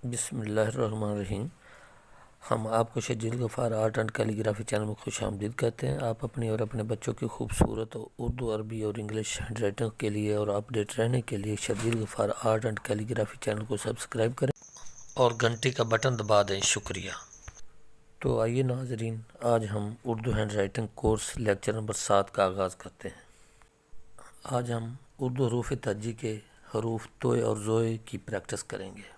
بسم اللہ الرحمن الرحیم۔ ہم آپ کو شجیل غفار آرٹ اینڈ کیلیگرافی چینل میں خوش آمدید کہتے ہیں۔ آپ اپنی اور اپنے بچوں کی خوبصورت اردو، عربی اور انگلش ہینڈ رائٹنگ کے لیے اور اپڈیٹ رہنے کے لیے شجیل غفار آرٹ اینڈ کیلیگرافی چینل کو سبسکرائب کریں اور گھنٹی کا بٹن دبا دیں۔ شکریہ۔ تو آئیے ناظرین، آج ہم Urdu hand writing course lecture number 7 کا آغاز کرتے ہیں۔ آج ہم اردو حروف تہجی کے حروف توئے اور زوئے کی پریکٹس کریں گے۔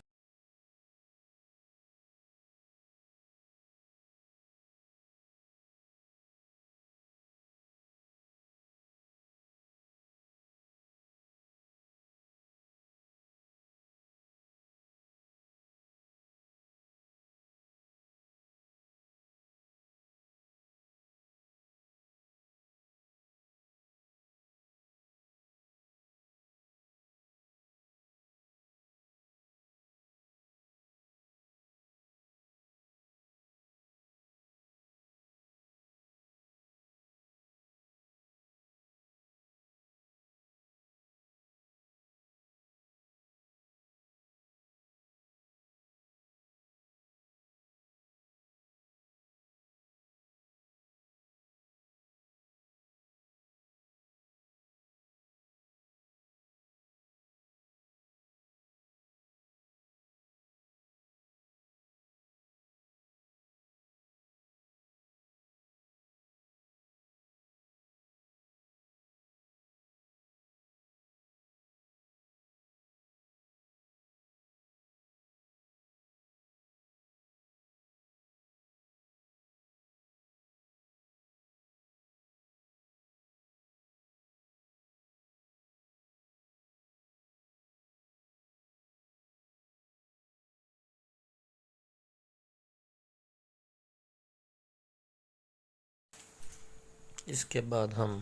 اس کے بعد ہم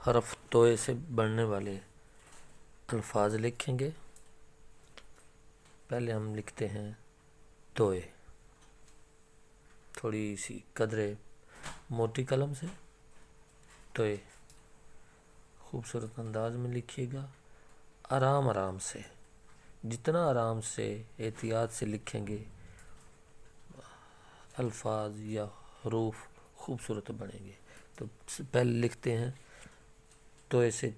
حرف توئے سے بڑھنے والے الفاظ لکھیں گے۔ پہلے ہم لکھتے ہیں توئے، تھوڑی سی قدرے موٹی قلم سے۔ توئے خوبصورت انداز میں لکھیے گا، آرام آرام سے، جتنا آرام سے احتیاط سے لکھیں گے الفاظ یا حروف خوبصورت بنیں گے۔ تو پہلے لکھتے ہیں توئے سے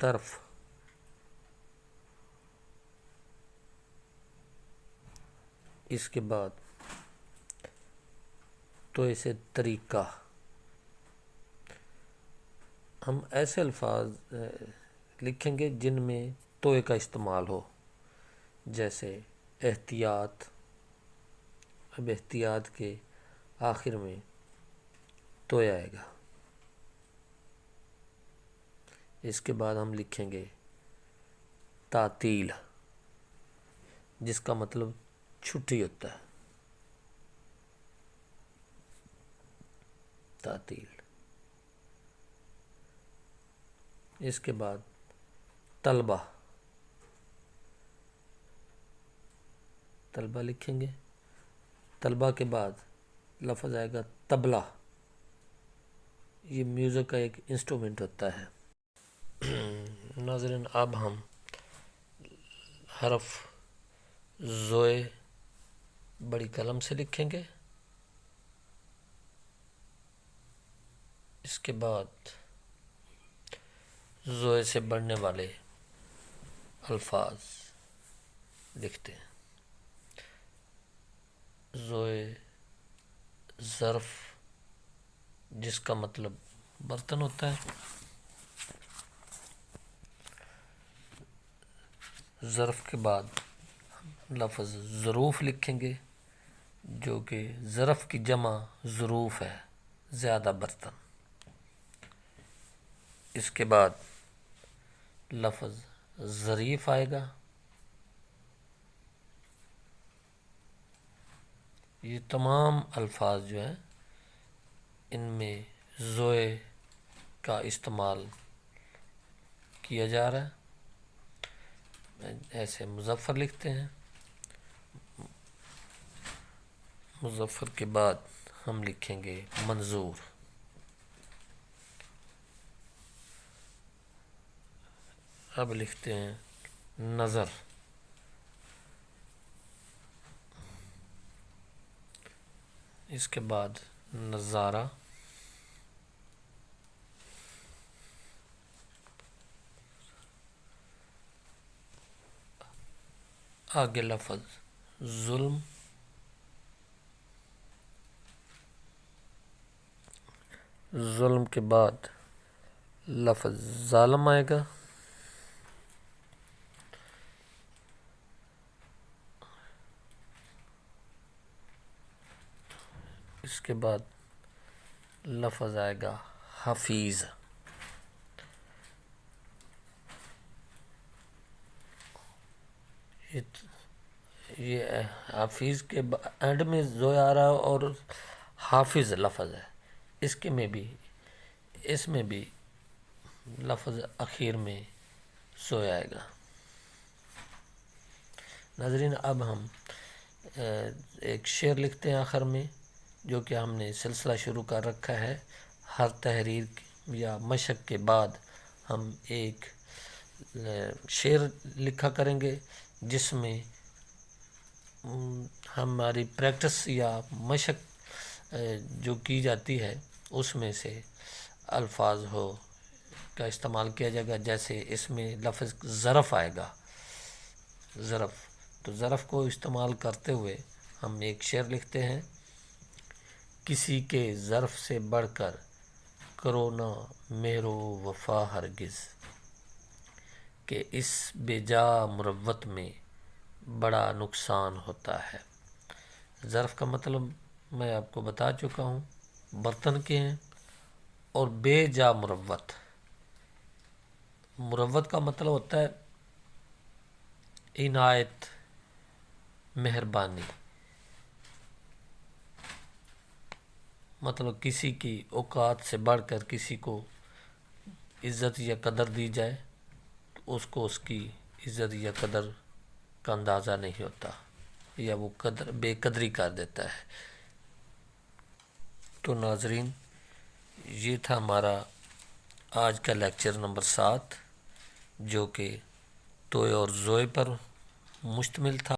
طرف، اس کے بعد توئے سے طریقہ۔ ہم ایسے الفاظ لکھیں گے جن میں توئے کا استعمال ہو، جیسے احتیاط۔ اب احتیاط کے آخر میں توئے آئے گا۔ اس کے بعد ہم لکھیں گے تعطیل، جس کا مطلب چھٹی ہوتا ہے، تعطیل۔ اس کے بعد طلبہ، طلبہ لکھیں گے۔ طلبہ کے بعد لفظ آئے گا طبلہ، یہ میوزک کا ایک انسٹرومنٹ ہوتا ہے۔ ناظرین، اب ہم حرف زوئے بڑی قلم سے لکھیں گے۔ اس کے بعد زوئے سے بڑھنے والے الفاظ لکھتے ہیں۔ زوئے ظرف، جس کا مطلب برتن ہوتا ہے۔ ظرف کے بعد لفظ ظروف لکھیں گے، جو کہ ظرف کی جمع ظروف ہے، زیادہ برتن۔ اس کے بعد لفظ ظریف آئے گا۔ یہ تمام الفاظ جو ہیں ان میں زوئے کا استعمال کیا جا رہا ہے۔ ایسے مظفر لکھتے ہیں۔ مظفر کے بعد ہم لکھیں گے منظور۔ اب لکھتے ہیں نظر۔ اس کے بعد نظارہ، آگے لفظ ظلم، ظلم کے بعد لفظ ظالم آئے گا، اس کے بعد لفظ آئے گا حفیظ، یہ حفیظ کے اینڈ میں زویا آ رہا ہے اور حافظ لفظ ہے، اس میں بھی لفظ اخیر میں زویا آئے گا۔ ناظرین اب ہم ایک شعر لکھتے ہیں آخر میں، جو کہ ہم نے سلسلہ شروع کر رکھا ہے۔ ہر تحریر یا مشق کے بعد ہم ایک شعر لکھا کریں گے، جس میں ہماری پریکٹس یا مشق جو کی جاتی ہے اس میں سے الفاظ کا استعمال کیا جائے گا۔ جیسے اس میں لفظ ظرف آئے گا، ظرف، تو ظرف کو استعمال کرتے ہوئے ہم ایک شعر لکھتے ہیں: کسی کے ظرف سے بڑھ کر کرو نہ مہر و وفا ہرگز، کہ اس بے جا مروت میں بڑا نقصان ہوتا ہے۔ ظرف کا مطلب میں آپ کو بتا چکا ہوں، برتن کے ہیں، اور بے جا مروت، مروت کا مطلب ہوتا ہے عنایت، مہربانی، مطلب کسی کی اوقات سے بڑھ کر کسی کو عزت یا قدر دی جائے تو اس کو اس کی عزت یا قدر کا اندازہ نہیں ہوتا، یا وہ بے قدری کر دیتا ہے۔ تو ناظرین یہ تھا ہمارا آج کا لیکچر نمبر 7، جو کہ توئے اور زوئے پر مشتمل تھا۔